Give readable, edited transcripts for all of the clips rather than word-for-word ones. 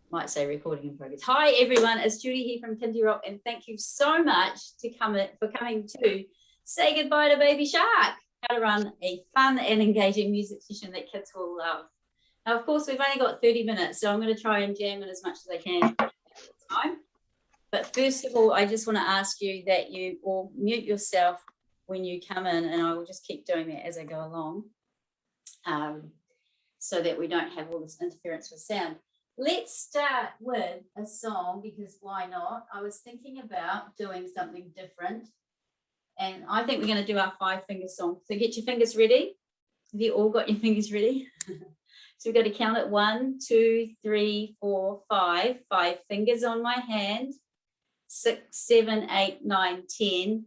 might say recording in progress. Hi everyone, it's Judy here from kindyRock, and thank you so much for coming to say goodbye to Baby Shark. How to run a fun and engaging music session that kids will love. Now, of course, we've only got 30 minutes, so I'm going to try and jam in as much as I can at the time. But first of all, I just want to ask you that you all mute yourself when you come in, and I will just keep doing that as I go along, so that we don't have all this interference with sound. Let's start with a song, because why not? I was thinking about doing something different, and I think we're going to do our 5-finger song. So get your fingers ready. Have you all got your fingers ready? So we've got to count it 1, 2, 3, 4, 5. 5 fingers on my hand. 6, 7, 8, 9, 10.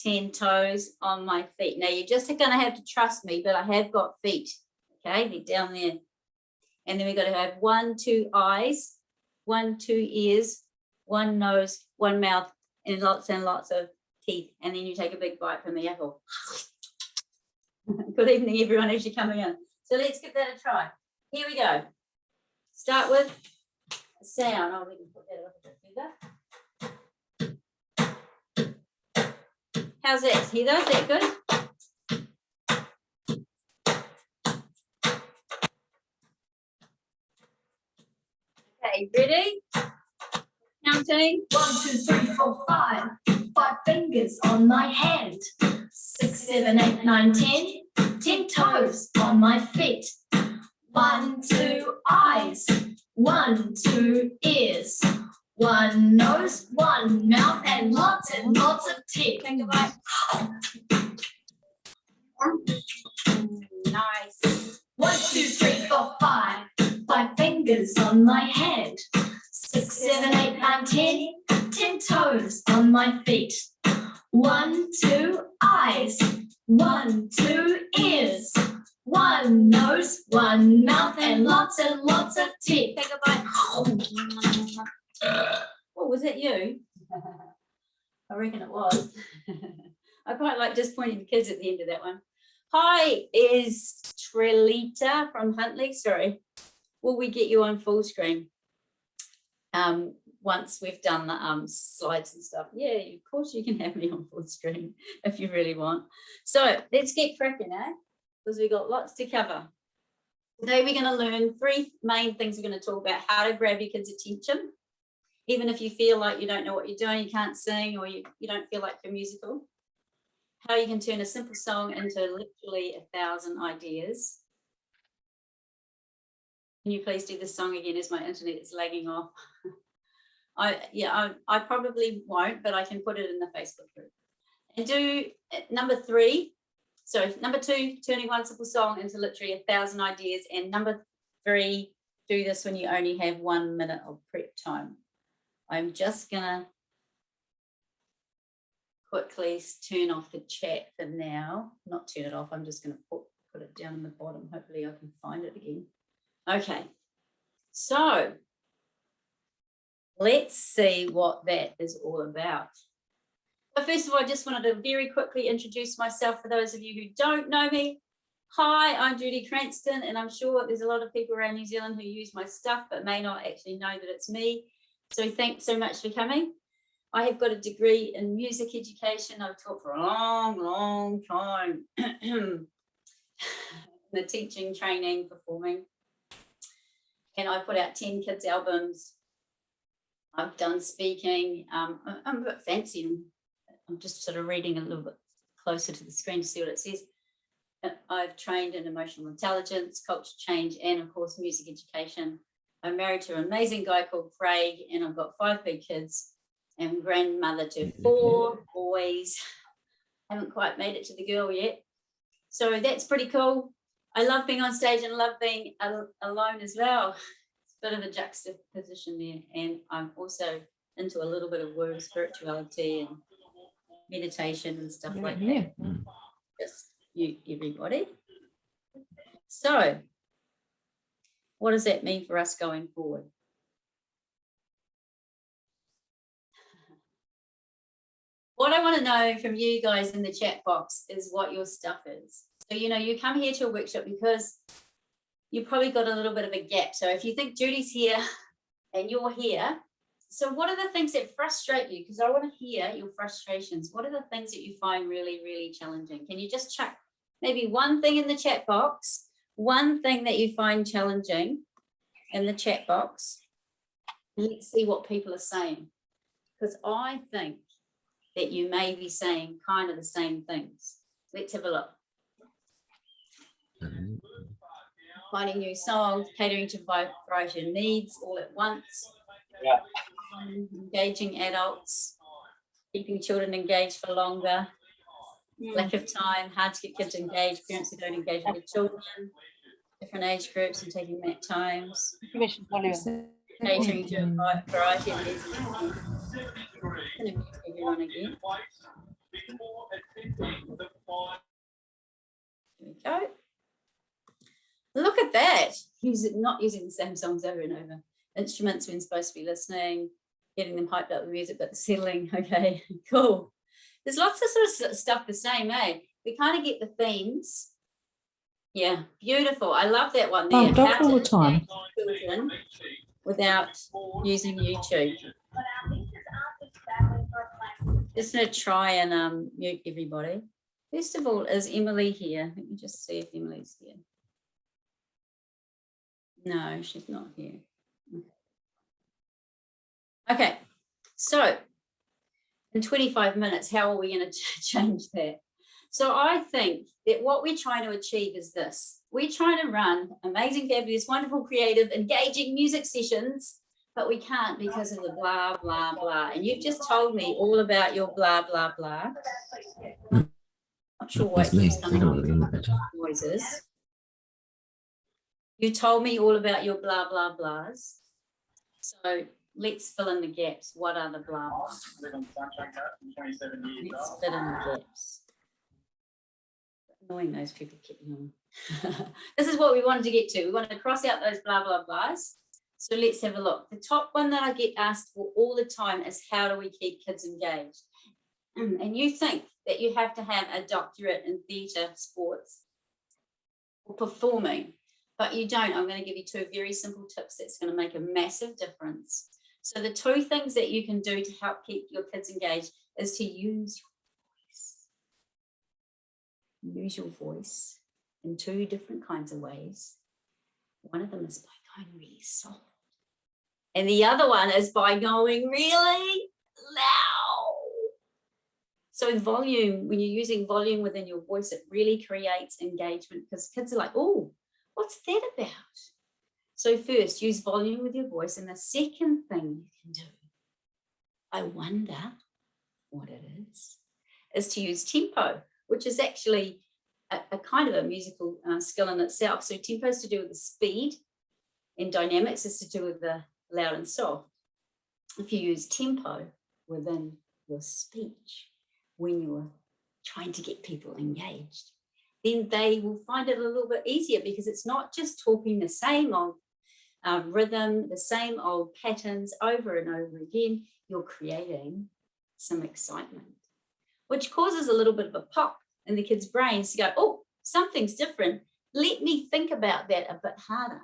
10 toes on my feet. Now you're just going to have to trust me, but I have got feet. Okay, they're down there. And then we've got to have 1, 2 eyes, 1, 2 ears, 1 nose, 1 mouth, and lots of teeth. And then you take a big bite from the apple. Good evening, everyone, as you're coming in. So let's give that a try. Here we go. Start with a sound. Oh, we can put that a little bit further. How's that, Heather? Is that good? Okay, ready? Counting. 1, 2, 3, 4, 5. 5 fingers on my hand. 6, 7, 8, 9, 10. 10 toes on my feet. 1, 2 eyes. 1, 2 ears. 1 nose, 1 mouth, and lots of teeth. Think about nice. 1, 2, 3, 4, 5. 5 fingers on my hand. 6, 7, 8, 9, 10. 10 toes on my feet. 1, 2 eyes. 1, 2 ears. 1 nose, 1 mouth, and lots of teeth. Take a bite. Oh, was that you? I reckon it was. I quite like just pointing to kids at the end of that one. Hi, is Trelita from Huntley. Sorry. Will we get you on full screen? Once we've done the slides and stuff. Yeah, of course you can have me on full screen if you really want. So let's get cracking, because we've got lots to cover. Today we're going to learn 3 main things. We're going to talk about how to grab your kids' attention. Even if you feel like you don't know what you're doing, you can't sing, or you don't feel like you're musical. How you can turn a simple song into literally 1,000 ideas. Can you please do this song again as my internet is lagging off? I probably won't, but I can put it in the Facebook group. And do number 3. So number 2, turning one simple song into literally 1,000 ideas. And number 3, do this when you only have 1 minute of prep time. I'm just gonna quickly turn off the chat for now. Not turn it off, I'm just gonna put it down in the bottom. Hopefully I can find it again. Okay, so let's see what that is all about. But first of all, I just wanted to very quickly introduce myself for those of you who don't know me. Hi, I'm Judy Cranston, and I'm sure there's a lot of people around New Zealand who use my stuff but may not actually know that it's me. So thanks so much for coming. I have got a degree in music education. I've taught for a long time. The teaching, training, performing. And I've put out 10 kids albums. I've done speaking. I'm a bit fancy. I'm just sort of reading a little bit closer to the screen to see what it says. I've trained in emotional intelligence, culture change, and of course, music education. I'm married to an amazing guy called Craig, and I've got 5 big kids and grandmother to 4 boys. Haven't quite made it to the girl yet. So that's pretty cool. I love being on stage and love being alone as well. It's a bit of a juxtaposition there. And I'm also into a little bit of word spirituality and meditation and stuff like that. Just you, everybody. So what does that mean for us going forward? What I want to know from you guys in the chat box is what your stuff is. So, you come here to a workshop because you've probably got a little bit of a gap. So if you think Judy's here and you're here. So what are the things that frustrate you? Because I want to hear your frustrations. What are the things that you find really, really challenging? Can you just chuck maybe one thing in the chat box, one thing that you find challenging in the chat box? Let's see what people are saying. Because I think that you may be saying kind of the same things. Let's have a look. Finding new songs, catering to a variety of needs all at once. Yeah. Engaging adults, keeping children engaged for longer, lack of time, hard to get kids engaged, parents who don't engage with their children, different age groups and taking back times, catering to a variety of needs. Everyone again. Here we go. Look at that. Not using the same songs over and over. Instruments when supposed to be listening, getting them hyped up with music, but settling. Okay, cool. There's lots of sort of stuff the same, eh? We kind of get the themes. Yeah, beautiful. I love that one there. Don't all the time. Children without using YouTube. Just going to try and mute everybody. First of all, is Emily here? Let me just see if Emily's here. No, she's not here. Okay, so in 25 minutes, how are we going to change that? So I think that what we're trying to achieve is this. We're trying to run amazing, fabulous, wonderful, creative, engaging music sessions, but we can't because of the blah, blah, blah. And you've just told me all about your blah, blah, blah. Not sure why it's coming on noises. You told me all about your blah, blah, blahs. So let's fill in the gaps. What are the blah, blah? Let's fill in the gaps. Annoying those people keep on. This is what we wanted to get to. We wanted to cross out those blah, blah, blahs. So let's have a look. The top one that I get asked for all the time is how do we keep kids engaged? And you think that you have to have a doctorate in theatre, sports, or performing, but you don't. I'm going to give you two very simple tips that's going to make a massive difference. So the two things that you can do to help keep your kids engaged is to use your voice. Use your voice in two different kinds of ways. One of them is by going really soft. And the other one is by going really loud. So volume, when you're using volume within your voice, it really creates engagement because kids are like, oh, what's that about? So first, use volume with your voice. And the second thing you can do, I wonder what it is to use tempo, which is actually a kind of a musical skill in itself. So tempo is to do with the speed, and dynamics is to do with the loud and soft. If you use tempo within your speech when you're trying to get people engaged, then they will find it a little bit easier because it's not just talking the same old rhythm, the same old patterns over and over again. You're creating some excitement, which causes a little bit of a pop in the kids' brains to go, oh, something's different. Let me think about that a bit harder.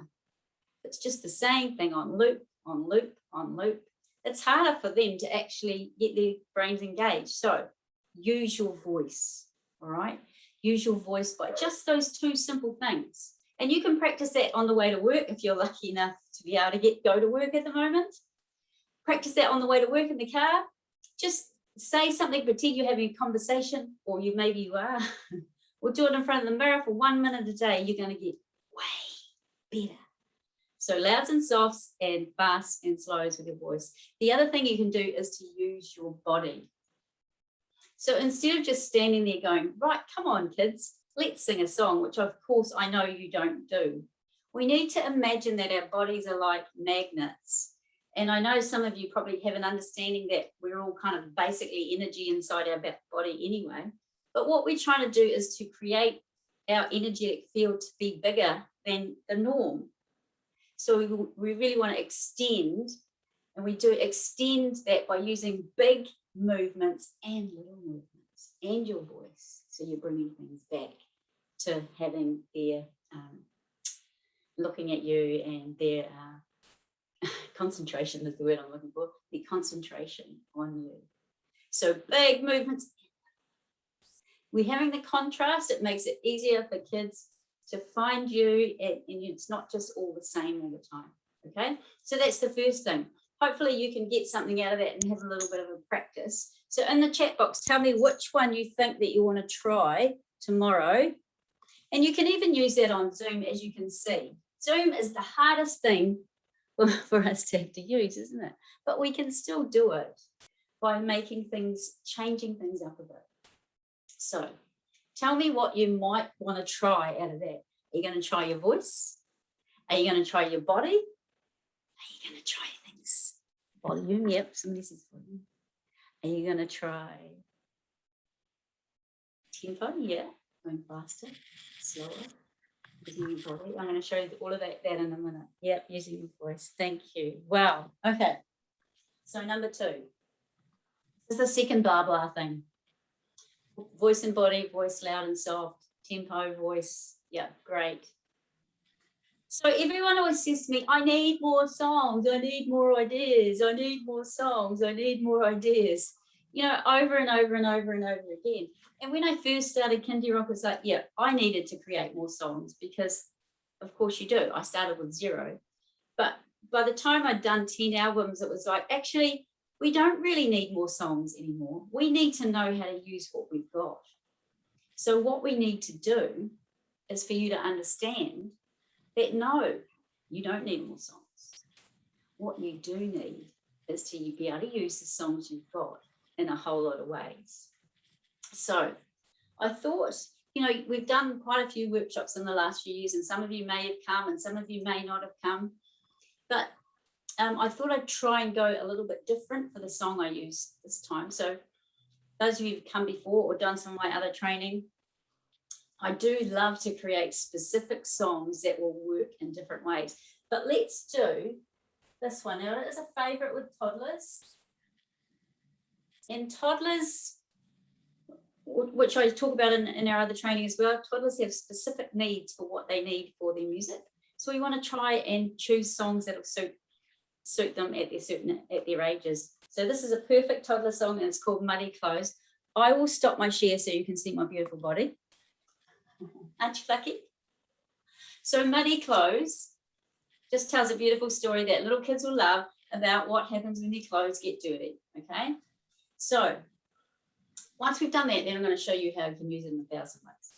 It's just the same thing on loop, on loop, on loop. It's harder for them to actually get their brains engaged. So use your voice, all right? Use your voice by just those two simple things. And you can practice that on the way to work if you're lucky enough to be able to go to work at the moment. Practice that on the way to work in the car. Just say something, pretend you're having a conversation, or maybe you are. Or do it in front of the mirror for 1 minute a day. You're going to get way better. So louds and softs and fast and slows with your voice. The other thing you can do is to use your body. So instead of just standing there going, right, come on, kids, let's sing a song, which of course I know you don't do. We need to imagine that our bodies are like magnets. And I know some of you probably have an understanding that we're all kind of basically energy inside our body anyway. But what we're trying to do is to create our energetic field to be bigger than the norm. So we really want to extend, and we do extend that by using big movements and little movements and your voice. So you're bringing things back to having their looking at you and their concentration is the word I'm looking for, the concentration on you. So big movements. We're having the contrast. It makes it easier for kids to find you, and it's not just all the same all the time. Okay, so that's the first thing. Hopefully you can get something out of that and have a little bit of a practice. So in the chat box, tell me which one you think that you want to try tomorrow. And you can even use that on Zoom, as you can see. Zoom is the hardest thing for us to have to use, isn't it? But we can still do it by making things, changing things up a bit. So tell me what you might want to try out of that. Are you going to try your voice? Are you going to try your body? Are you going to try things? Volume, yep, somebody says volume. Are you going to try tempo? Yeah, going faster, slower, using your body. I'm going to show you all of that in a minute. Yep, using your voice. Thank you. Wow. Okay. So number 2. This is the second blah blah thing. Voice and body, voice loud and soft, tempo, voice. Yeah, great. So everyone always says to me, I need more songs, I need more ideas, I need more songs, I need more ideas, you know, over and over and over and over again. And when I first started kindyRock, I was like, yeah, I needed to create more songs because, of course you do. I started with 0. But by the time I'd done 10 albums, it was like, actually, we don't really need more songs anymore. We need to know how to use what we've got. So what we need to do is for you to understand that no, you don't need more songs. What you do need is to be able to use the songs you've got in a whole lot of ways. So I thought, you know, we've done quite a few workshops in the last few years, and some of you may have come and some of you may not have come. But I thought I'd try and go a little bit different for the song I use this time. So those of you who've come before or done some of my other training, I do love to create specific songs that will work in different ways. But let's do this one. Now, it is a favorite with toddlers. And toddlers, which I talk about in our other training as well, toddlers have specific needs for what they need for their music. So we want to try and choose songs that will suit them at their ages. So this is a perfect toddler song, and it's called Muddy Clothes. I will stop my share so you can see my beautiful body. Aren't you lucky? So Muddy Clothes just tells a beautiful story that little kids will love about what happens when their clothes get dirty, okay? So once we've done that, then I'm going to show you how you can use it in 1,000 ways.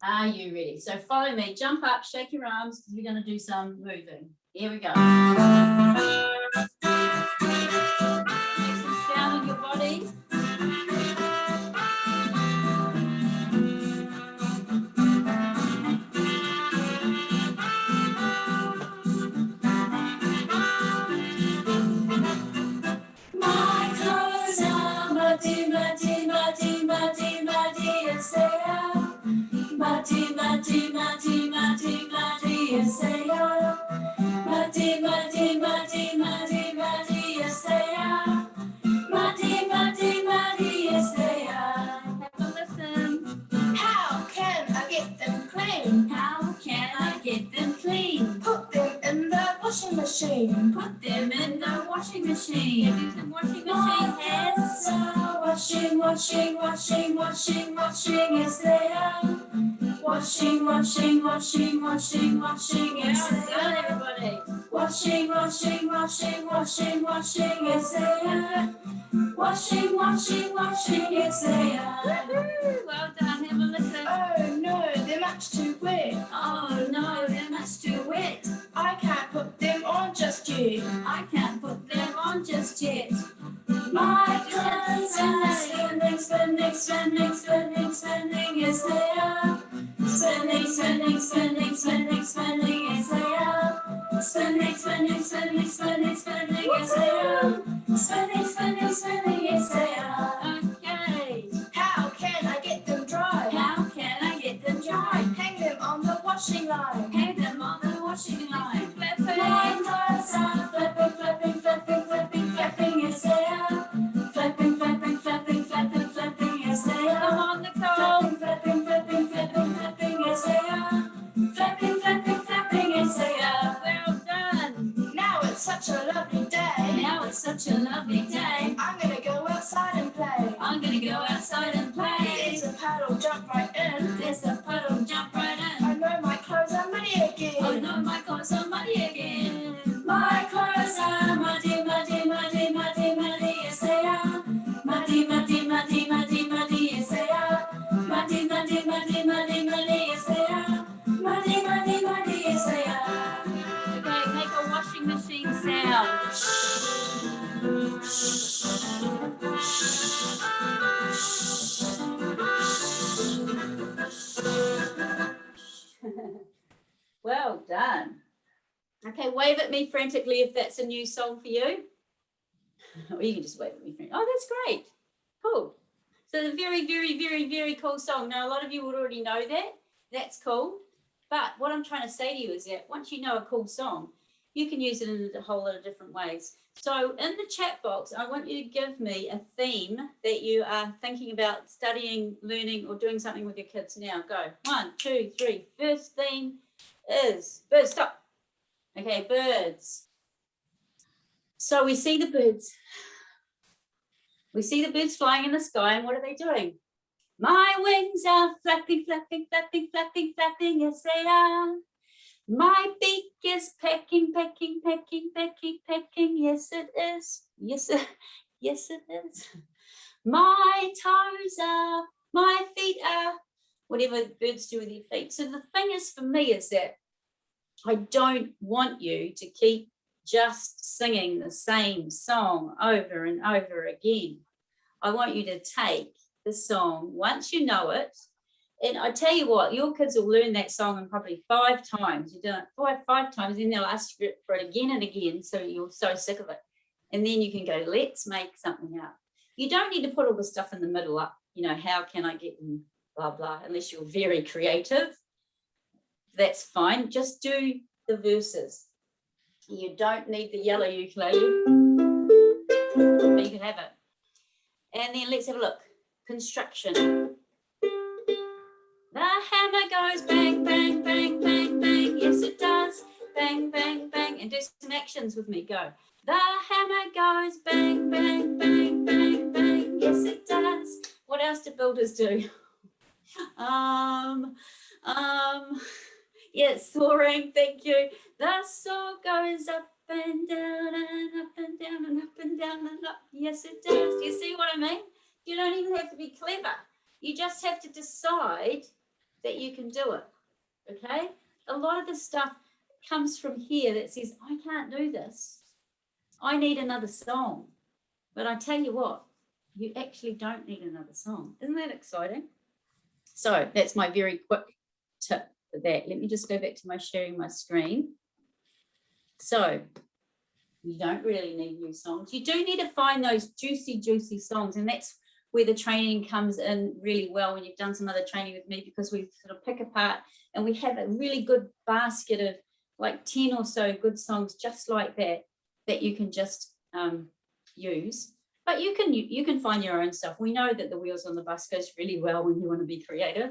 Are you ready? So follow me, jump up, shake your arms, because we're going to do some moving. Here we go. Make some sound in your body. My clothes are muddy, muddy, muddy, muddy, muddy, yes they are. Muddy, muddy, muddy, muddy, muddy, yes they are. Muddy, muddy, muddy, muddy, muddy, yes they are. Muddy, muddy, muddy, yes they are. Have a listen. How can I get them clean? How can I get them clean? Put them in the washing machine. Put them in the washing machine. Use the washing machine hands. Washing, washing, washing, washing, washing, yes they are. Washing, washing, washing, washing, washing, yes Well they done, are. everybody. Washing, washing, washing, washing, washing, yes they are. Washing, washing, washing, yes they are. Woohoo! Well done. Have a listen. Oh no, they're much too wet. Oh no, they're much too wet. I can't put them on just yet. I can't put them on just yet. My clothes are spinning, spinning, spinning, spinning, spinning, yes they are. Spinning, spinning, spinning, spinning, spinning, yes they are. Spinning, spinning, spinning, spinning, spinning, yes they are. Spinning, spinning, spinning, yes they are. Okay. How can I get them dry? How can I get them dry? Hang them on the washing line. Hang them on the washing line. My Flipping. clothes are flapping, flapping, flapping, flapping, flapping, yes they are. Flapping, flapping, flapping, flapping, flapping, yes they Put them are. on the cold. Flapping, flapping, flapping, flapping, yes they are. Flapping, flapping, flapping, yes they are. Well done. Now it's such a lovely day. Now it's such a lovely day. I'm gonna go outside and play. I'm gonna go outside and play. There's a puddle, jump right in. There's a puddle, jump right in. I know my clothes are muddy again. Oh no, my clothes are muddy again. My clothes are muddy, muddy, muddy, muddy, muddy, yes they are. Muddy, muddy, muddy, muddy, muddy, yes they are. Muddy, muddy, muddy, muddy, muddy, yes they are. Muddy, muddy, muddy, yes they are. Okay, make a washing machine sound. Well done. Okay, wave at me frantically if that's a new song for you. Or you can just wave at me frantically. Oh, that's great. Cool. So the very, very, very, very cool song. Now, a lot of you would already know that. That's cool. But what I'm trying to say to you is that once you know a cool song, you can use it in a whole lot of different ways. So in the chat box, I want you to give me a theme that you are thinking about studying, learning, or doing something with your kids now. Go. 1, 2, 3. First theme is birds. Stop. Okay, birds. So we see the birds. We see the birds flying in the sky, and what are they doing? My wings are flapping, flapping, flapping, flapping, flapping, yes they are. My beak is pecking, pecking, pecking, pecking, pecking, yes it is. Yes, yes it is. My toes are, my feet are, whatever birds do with their feet. So the thing is for me is that I don't want you to keep just singing the same song over and over again. I want you to take the song once you know it, and I tell you what, your kids will learn that song in probably 5 times. You do it five times, then they'll ask for it again and again, so you're so sick of it. And then you can go, let's make something up. You don't need to put all the stuff in the middle up, how can I get them, blah, blah, unless you're very creative. That's fine. Just do the verses. You don't need the yellow ukulele, but you can have it. And then let's have a look. Construction. The hammer goes bang, bang, bang, bang, bang. Yes, it does. Bang, bang, bang. And do some actions with me. Go. The hammer goes bang, bang, bang, bang, bang. Yes, it does. What else do builders do? Yes, soaring. Thank you. The saw goes up and down and up and down and up and down and up. Yes, it does. Do you see what I mean? You don't even have to be clever. You just have to decide that you can do it. Okay? A lot of the stuff comes from here that says, I can't do this. I need another song. But I tell you what, you actually don't need another song. Isn't that exciting? So that's my very quick tip for that. Let me just go back to my sharing my screen. So you don't really need new songs. You do need to find those juicy, juicy songs. And that's where the training comes in really well when you've done some other training with me, because we sort of pick apart and we have a really good basket of like 10 or so good songs just like that, that you can just use. But you can find your own stuff. We know that the Wheels on the Bus goes really well when you want to be creative.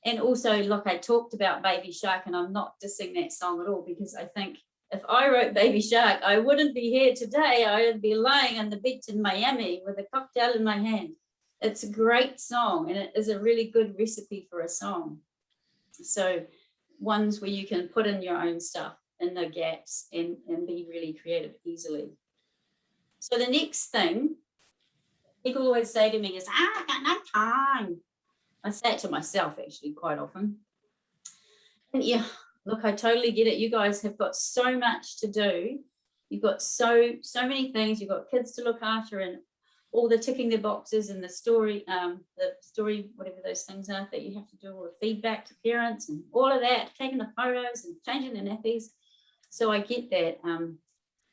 And also, look, I talked about Baby Shark, and I'm not dissing that song at all, because I think if I wrote Baby Shark, I wouldn't be here today. I would be lying on the beach in Miami with a cocktail in my hand. It's a great song, and it is a really good recipe for a song. So ones where you can put in your own stuff in the gaps and be really creative easily. So the next thing people always say to me is, I got no time. I say it to myself actually quite often. And yeah, look, I totally get it. You guys have got so much to do. You've got so many things. You've got kids to look after, and all the ticking the boxes and the story, whatever those things are that you have to do, all the feedback to parents and all of that, taking the photos and changing the nappies. So I get that.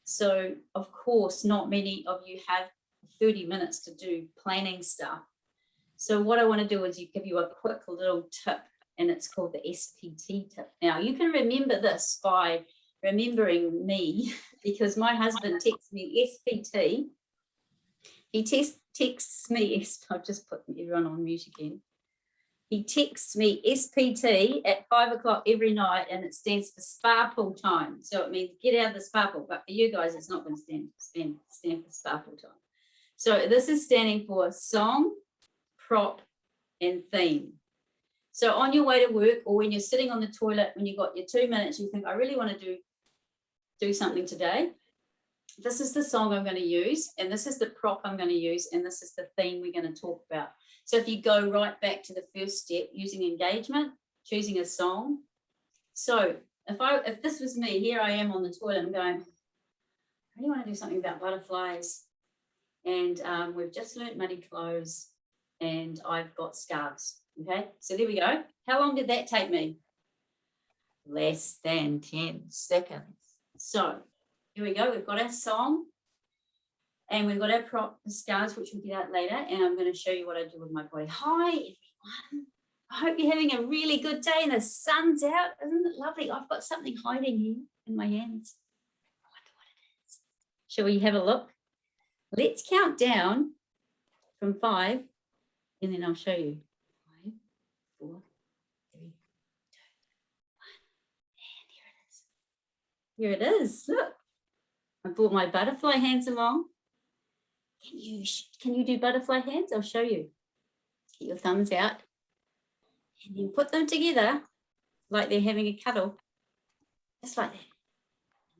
So of course, not many of you have 30 minutes to do planning stuff. So what I want to do is give you a quick little tip, and it's called the SPT tip. Now you can remember this by remembering me, because my husband texts me SPT. He texts me, I've just put everyone on mute again. He texts me SPT at 5 o'clock every night, and it stands for spa pool time. So it means get out of the spa pool. But for you guys, it's not going to stand for spa pool time. So this is standing for song, prop, and theme. So on your way to work, or when you're sitting on the toilet, when you've got your 2 minutes, you think, I really want to do something today. This is the song I'm going to use, and this is the prop I'm going to use, and this is the theme we're going to talk about. So if you go right back to the first step, using engagement, choosing a song. So if this was me, here I am on the toilet, I'm going, I really want to do something about butterflies, and we've just learnt muddy clothes, and I've got scarves. Okay, so there we go. How long did that take me? Less than 10 seconds. So here we go. We've got our song, and we've got our prop, the scarves, which we'll get out later. And I'm going to show you what I do with my body. Hi, everyone. I hope you're having a really good day and the sun's out. Isn't it lovely? I've got something hiding here in my hands. I wonder what it is. Shall we have a look? Let's count down from 5, and then I'll show you. 5, 4, 3, 2, 1. And here it is. Here it is. Look. I brought my butterfly hands along. Can you do butterfly hands? I'll show you. Get your thumbs out and then put them together like they're having a cuddle, just like that.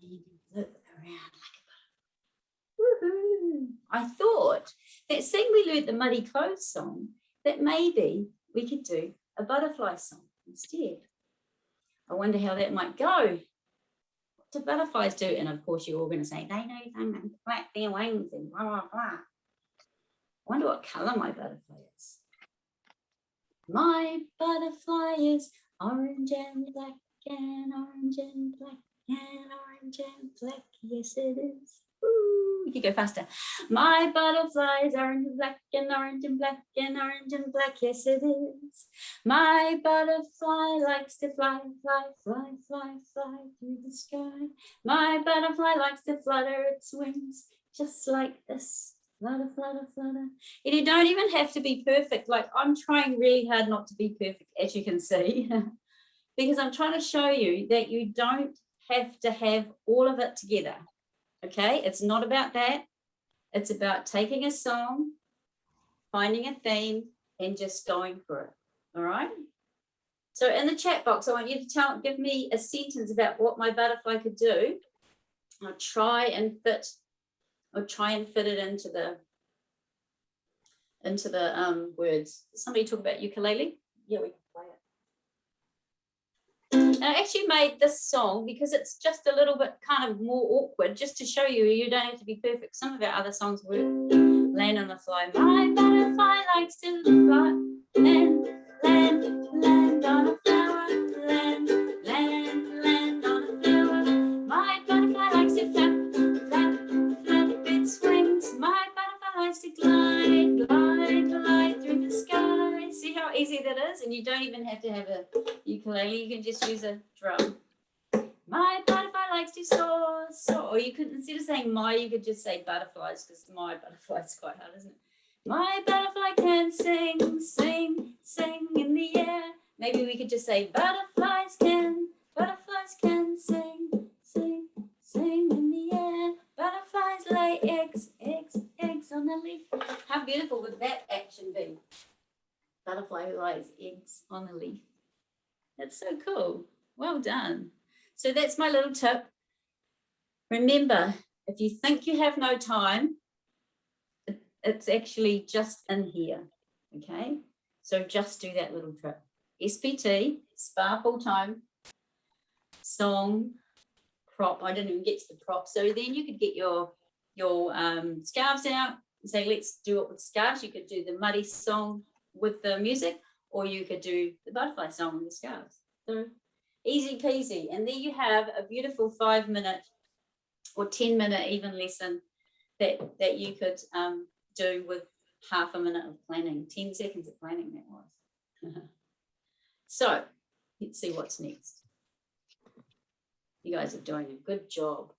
And then you can flip around like a butterfly. Woohoo! I thought that seeing we learned the Muddy Clothes song, that maybe we could do a butterfly song instead. I wonder how that might go. What do butterflies do? And of course, you're all going to say, they do flap their wings and blah, blah, blah. I wonder what colour my butterfly is. My butterfly is orange and black and orange and black and orange and black. Yes, it is. Ooh, you can go faster. My butterfly is orange and black and orange and black and orange and black. Yes, it is. My butterfly likes to fly, fly, fly, fly, fly through the sky. My butterfly likes to flutter its wings just like this. Flutter, flutter, flutter. And you don't even have to be perfect. Like I'm trying really hard not to be perfect, as you can see, because I'm trying to show you that you don't have to have all of it together. Okay, it's not about that. It's about taking a song, finding a theme, and just going for it. All right. So in the chat box, I want you to give me a sentence about what my butterfly could do. I'll try and fit it into the words. Somebody talk about ukulele? Yeah, we can play it. And I actually made this song because it's just a little bit kind of more awkward, just to show you don't have to be perfect. Some of our other songs work. Land on the fly. My butterfly likes to fly and land on a flower. Land on a flower. My butterfly likes to flap its wings. My butterfly likes to glide through the sky. See how easy that is? And you don't even have to have a ukulele. You can just use a drum. My butterfly likes to soar. Or you could, instead of saying my, you could just say butterflies, because my butterfly is quite hard, isn't it? My butterfly can sing in the air. Maybe we could just say butterflies can sing in the air. Butterflies lay eggs on the leaf. How beautiful would that action be? Butterfly lays eggs on the leaf. That's so cool. Well done. So that's my little tip. Remember, if you think you have no time, it's actually just in here, okay? So just do that little trip. SPT, spa full time, song, prop. I didn't even get to the prop. So then you could get your scarves out and say, let's do it with scarves. You could do the muddy song with the music, or you could do the butterfly song with the scarves. So easy peasy. And there you have a beautiful 5-minute or 10-minute even lesson that you could do with half a minute of planning, 10 seconds of planning that was. So let's see what's next. You guys are doing a good job.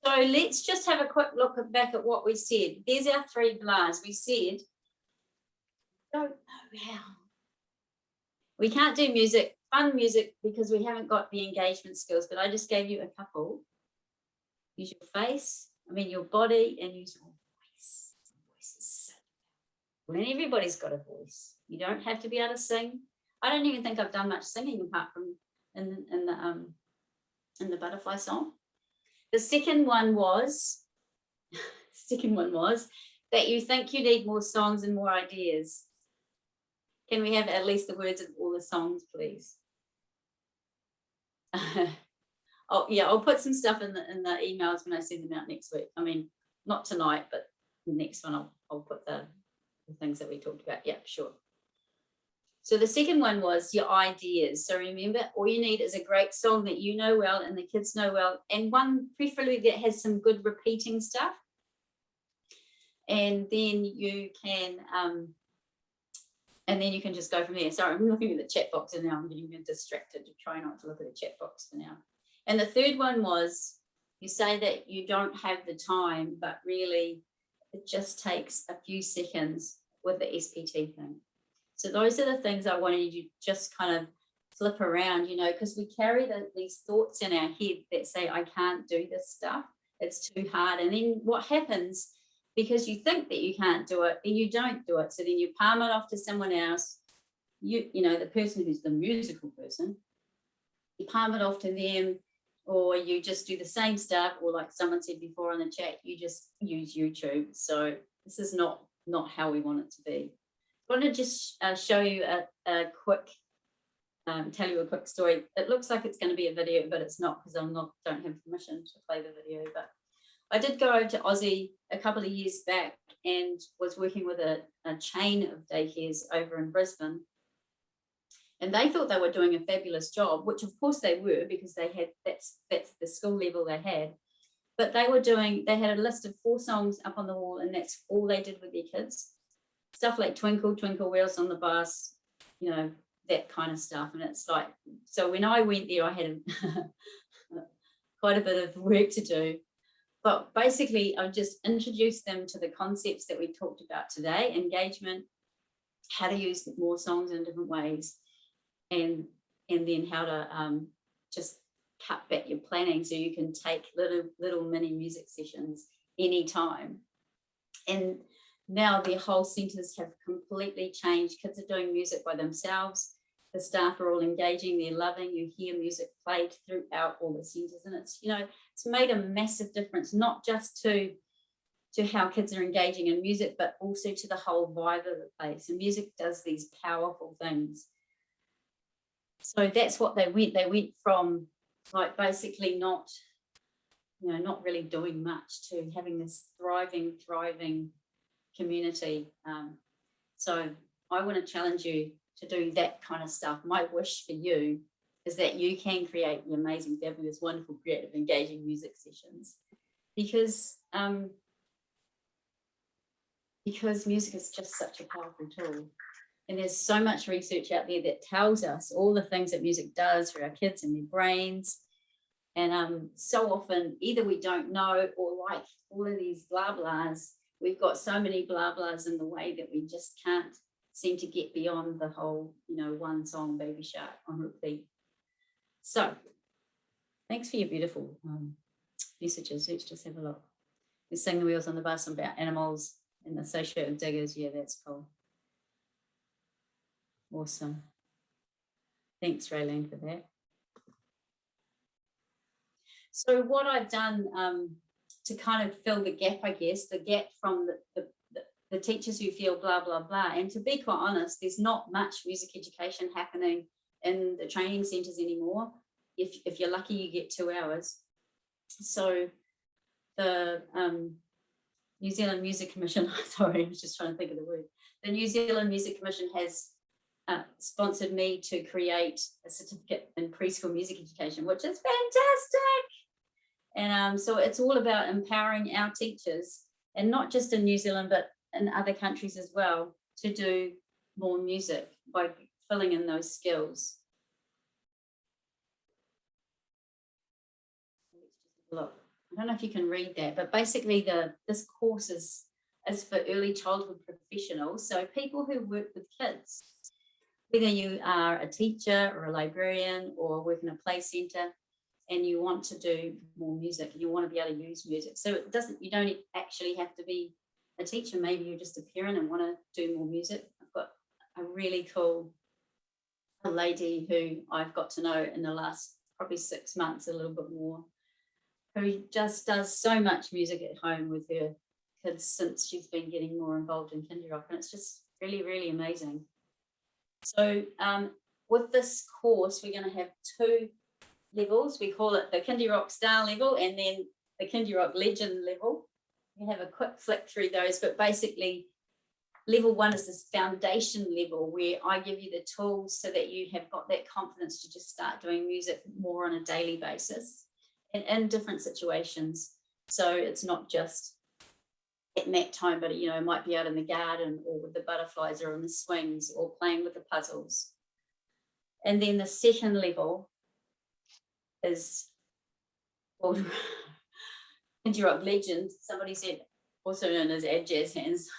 So let's just have a quick look back at what we said. There's our 3 blahs. We said, don't know how We can't do music, fun music, because we haven't got the engagement skills, but I just gave you a couple. Use your face, your body, and use your voice. Voice is so important. And everybody's got a voice. You don't have to be able to sing. I don't even think I've done much singing apart from in the butterfly song. The second one was that you think you need more songs and more ideas. Can we have at least the words of all the songs, please? Oh yeah, I'll put some stuff in the emails when I send them out next week. Not tonight, but the next one I'll put the things that we talked about. Yeah, sure. So the second one was your ideas. So remember, all you need is a great song that you know well and the kids know well, and one preferably that has some good repeating stuff. And then you can just go from there. Sorry, I'm looking at the chat box and now I'm getting distracted to try not to look at the chat box for now. And the third one was, you say that you don't have the time, but really it just takes a few seconds with the SPT thing. So those are the things I wanted you to just kind of flip around, because we carry these thoughts in our head that say, I can't do this stuff, it's too hard. And then what happens, because you think that you can't do it, then you don't do it. So then you palm it off to someone else, the person who's the musical person, you palm it off to them, or you just do the same stuff, or like someone said before in the chat, you just use YouTube. So this is not how we want it to be. I want to just show you a quick, tell you a quick story. It looks like it's going to be a video, but it's not, because don't have permission to play the video. But I did go over to Aussie a couple of years back and was working with a chain of daycares over in Brisbane. And they thought they were doing a fabulous job, which of course they were, because they had that's the skill level they had. But they had a list of 4 songs up on the wall, and that's all they did with their kids. Stuff like Twinkle, Twinkle, Wheels on the Bus, that kind of stuff. And it's like, so when I went there, I had quite a bit of work to do. But basically, I just introduced them to the concepts that we talked about today: engagement, how to use more songs in different ways, and then how to just cut back your planning so you can take little mini music sessions anytime. And now their whole centres have completely changed. Kids are doing music by themselves. The staff are all engaging, they're loving. You hear music played throughout all the centres, and it's it's made a massive difference, not just to how kids are engaging in music, but also to the whole vibe of the place. And music does these powerful things. So that's what they went from, like, basically not really doing much to having this thriving community. So I want to challenge you to do that kind of stuff. My wish for you is that you can create the amazing, fabulous, wonderful, creative, engaging music sessions, because music is just such a powerful tool. And there's so much research out there that tells us all the things that music does for our kids and their brains. And so often either we don't know, or like all of these blah blahs, we've got so many blah blahs in the way that we just can't seem to get beyond the whole, one song Baby Shark on repeat. So thanks for your beautiful messages. Let's just have a look. We sing the Wheels on the Bus about animals and associated diggers. Yeah, that's cool. Awesome. Thanks, Raylene, for that. So what I've done to kind of fill the gap, I guess, the gap from the teachers who feel blah, blah, blah. And to be quite honest, there's not much music education happening in the training centres anymore. If you're lucky, you get 2 hours. So the New Zealand Music Commission, sorry, I was just trying to think of the word. The New Zealand Music Commission has sponsored me to create a certificate in preschool music education, which is fantastic. And so it's all about empowering our teachers, and not just in New Zealand, but in other countries as well, to do more music by filling in those skills. Look, I don't know if you can read that, but basically this course is for early childhood professionals, so people who work with kids. whether you are a teacher or a librarian or work in a play centre and you want to do more music, you want to be able to use music. So you don't actually have to be a teacher. Maybe you're just a parent and want to do more music. I've got a really cool lady who I've got to know in the last probably 6 months, a little bit more, who just does so much music at home with her kids since she's been getting more involved in kindyRock, and it's just really, really amazing. So with this course, we're going to have 2 levels. We call it the kindyRock Star level and then the kindyRock Legend level. We have a quick flick through those, but basically level 1 is this foundation level where I give you the tools so that you have got that confidence to just start doing music more on a daily basis and in different situations. So it's not just at nap time, but it might be out in the garden or with the butterflies or in the swings or playing with the puzzles. And then the second level is called kindyRock Legend. Somebody said also known as Add Jazz Hands.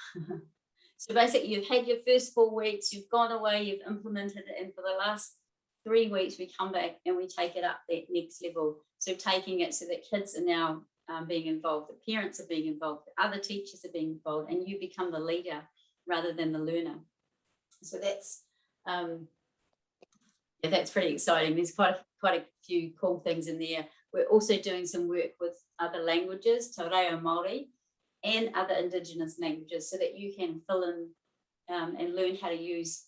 So basically you've had your first 4 weeks, you've gone away, you've implemented it, and for the last 3 weeks we come back and we take it up that next level. So taking it so that kids are now being involved, the parents are being involved, the other teachers are being involved, and you become the leader rather than the learner. So that's pretty exciting. There's quite a few cool things in there. We're also doing some work with other languages, Te Reo Māori, and other Indigenous languages, so that you can fill in and learn how to use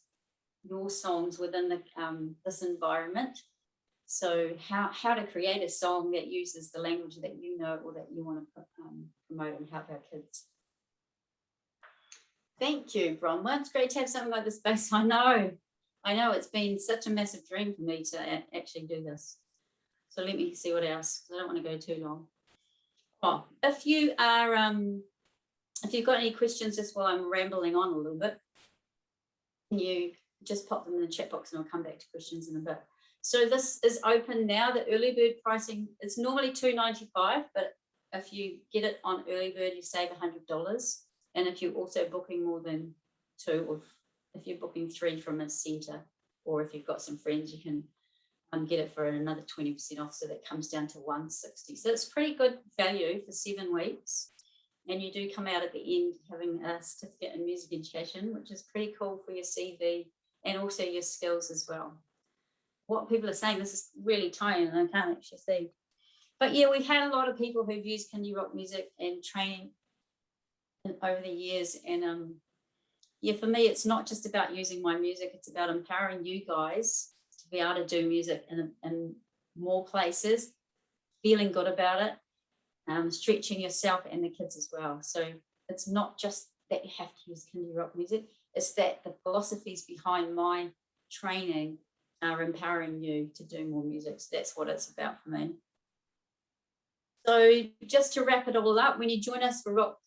your songs within this environment. So how to create a song that uses the language that you know or that you want to promote and help our kids. Thank you, Bronwyn. It's great to have something like this space. I know it's been such a massive dream for me to actually do this. So let me see what else, because I don't want to go too long. Oh, if you've got any questions just while I'm rambling on a little bit, can you just pop them in the chat box and I'll come back to questions in a bit. So this is open now. The early bird pricing, it's normally $2.95, but if you get it on early bird, you save $100. And if you're also booking more than 2, or if you're booking 3 from a centre, or if you've got some friends, you can get it for another 20% off, so that comes down to $160. So it's pretty good value for 7 weeks. And you do come out at the end having a certificate in music education, which is pretty cool for your CV and also your skills as well. What people are saying, this is really tiny and I can't actually see. But yeah, we've had a lot of people who've used kindyRock music and training over the years. And yeah, for me, it's not just about using my music, it's about empowering you guys to be able to do music in more places, feeling good about it, stretching yourself and the kids as well. So it's not just that you have to use kindyRock music, it's that the philosophies behind my training are empowering you to do more music. So that's what it's about for me. So just to wrap it all up, when you join us for Rock,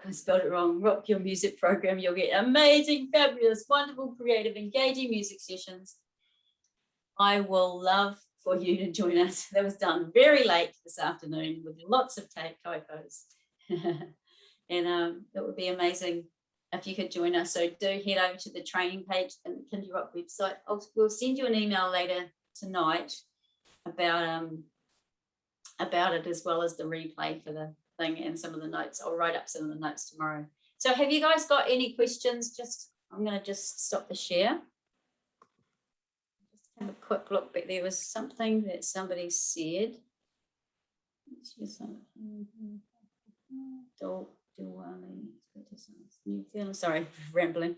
I spelled it wrong, Rock Your Music program, you'll get amazing, fabulous, wonderful, creative, engaging music sessions. I will love for you to join us. That was done very late this afternoon with lots of typos. And it would be amazing if you could join us. So do head over to the training page and the kindyRock website. We'll send you an email later tonight about it, as well as the replay for the thing and some of the notes. I'll write up some of the notes tomorrow. So have you guys got any questions? I'm going to just stop the share. Just have a quick look, but there was something that somebody said. Sorry, rambling.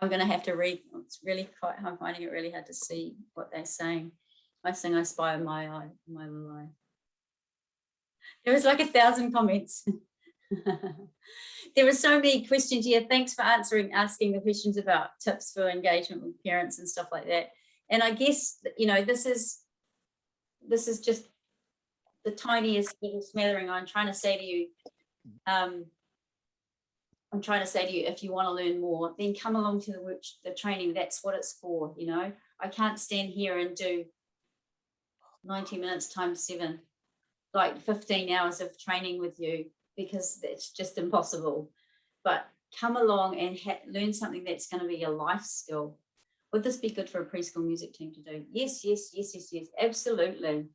I'm going to have to read. It's really quite. I'm finding it really hard to see what they're saying. I sing I Spy in my eye, my little eye. There was like 1,000 comments. There were so many questions here. Thanks for asking the questions about tips for engagement with parents and stuff like that. And I guess, this is just the tiniest little smattering. I'm trying to say to you, if you want to learn more, then come along to the training. That's what it's for. I can't stand here and do 90 minutes times 7, like 15 hours of training with you, because it's just impossible. But come along and learn something that's going to be a life skill. Would this be good for a preschool music team to do? Yes, absolutely.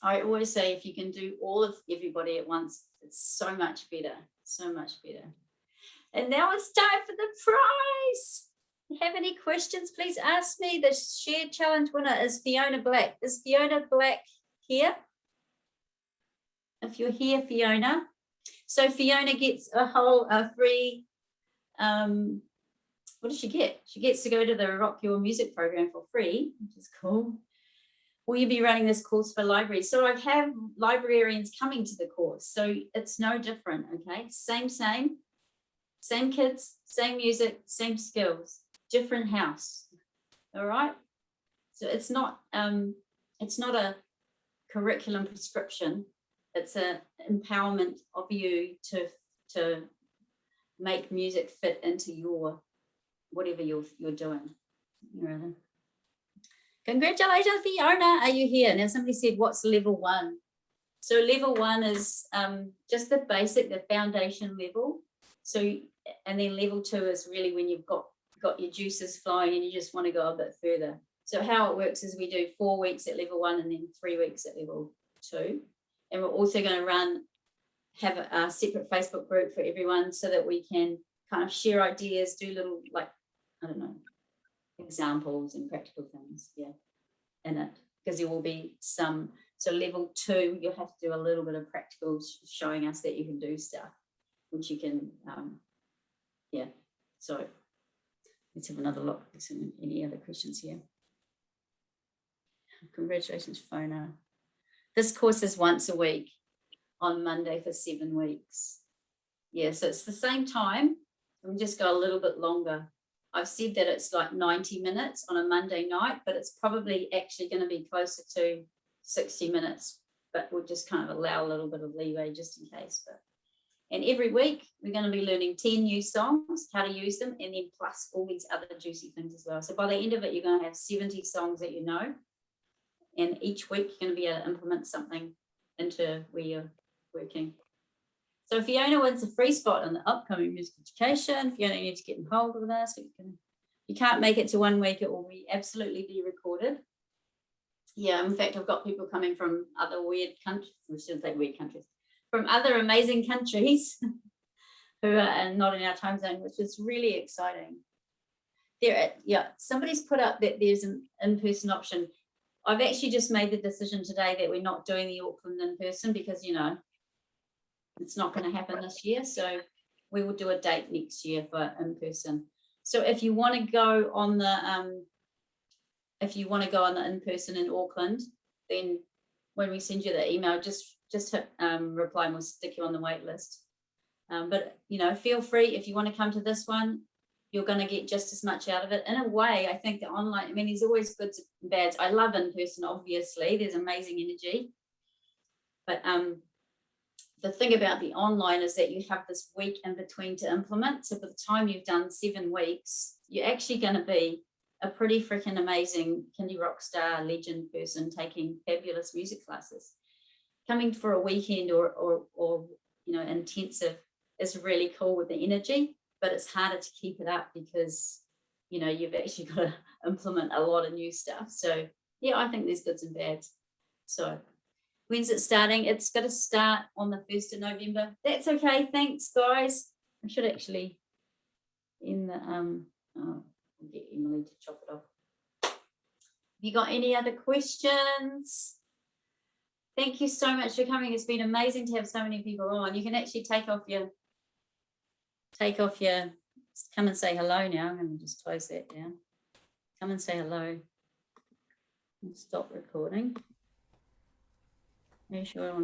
I always say if you can do all of everybody at once, it's so much better. And now it's time for the prize. If you have any questions, please ask me. The shared challenge winner is Fiona Black. Is Fiona Black here? If you're here, Fiona. So Fiona gets a free, what does she get? She gets to go to the Rock Your Music program for free, which is cool. Will you be running this course for libraries? So I have librarians coming to the course, so it's no different, okay? Same kids, same music, same skills, different house, all right? So it's not a curriculum prescription. It's an empowerment of you to make music fit into your whatever you're doing. Really. Congratulations, Fiona. Are you here? Now somebody said, what's level 1? So level 1 is just the basic, the foundation level. So, and then level 2 is really when you've got your juices flowing and you just want to go a bit further. So how it works is we do 4 weeks at level 1 and then 3 weeks at level 2. And we're also going to have a separate Facebook group for everyone so that we can kind of share ideas, do little, like, I don't know, examples and practical things, in it. Because there will be some, so level 2, you'll have to do a little bit of practical showing us that you can do stuff, which you can, So let's have another look. Any other questions here? Congratulations, Fiona. This course is once a week on Monday for 7 weeks. Yeah, so it's the same time. We just go a little bit longer. I've said that it's like 90 minutes on a Monday night, but it's probably actually going to be closer to 60 minutes, but we'll just kind of allow a little bit of leeway just in case. And every week we're going to be learning 10 new songs, how to use them, and then plus all these other juicy things as well. So by the end of it, you're going to have 70 songs that you know. And each week you're going to be able to implement something into where you're working. So Fiona wins a free spot on the upcoming music education. Fiona, you need to get involved with us. If you can't make it to 1 week, it will absolutely be recorded. Yeah, in fact, I've got people coming from other weird countries, I shouldn't say weird countries, from other amazing countries who are not in our time zone, which is really exciting. Somebody's put up that there's an in-person option. I've actually just made the decision today that we're not doing the Auckland in person because, it's not going to happen this year. So we will do a date next year for in person. So if you want to go on the in person in Auckland, then when we send you the email, just hit reply and we'll stick you on the wait list. But feel free if you want to come to this one. You're going to get just as much out of it. In a way, I think the online, there's always goods and bads. I love in person, obviously. There's amazing energy. But the thing about the online is that you have this week in between to implement. So by the time you've done 7 weeks, you're actually going to be a pretty freaking amazing kindyRock star legend person taking fabulous music classes. Coming for a weekend or intensive is really cool with the energy. But it's harder to keep it up because, you've actually got to implement a lot of new stuff. So, yeah, I think there's goods and bads. So, when's it starting? It's going to start on the 1st of November. That's okay. Thanks, guys. I should actually I'll get Emily to chop it off. Have you got any other questions? Thank you so much for coming. It's been amazing to have so many people on. You can actually take off your, come and say hello now. I'm going to just close that down. Come and say hello. Stop recording. Are you sure I want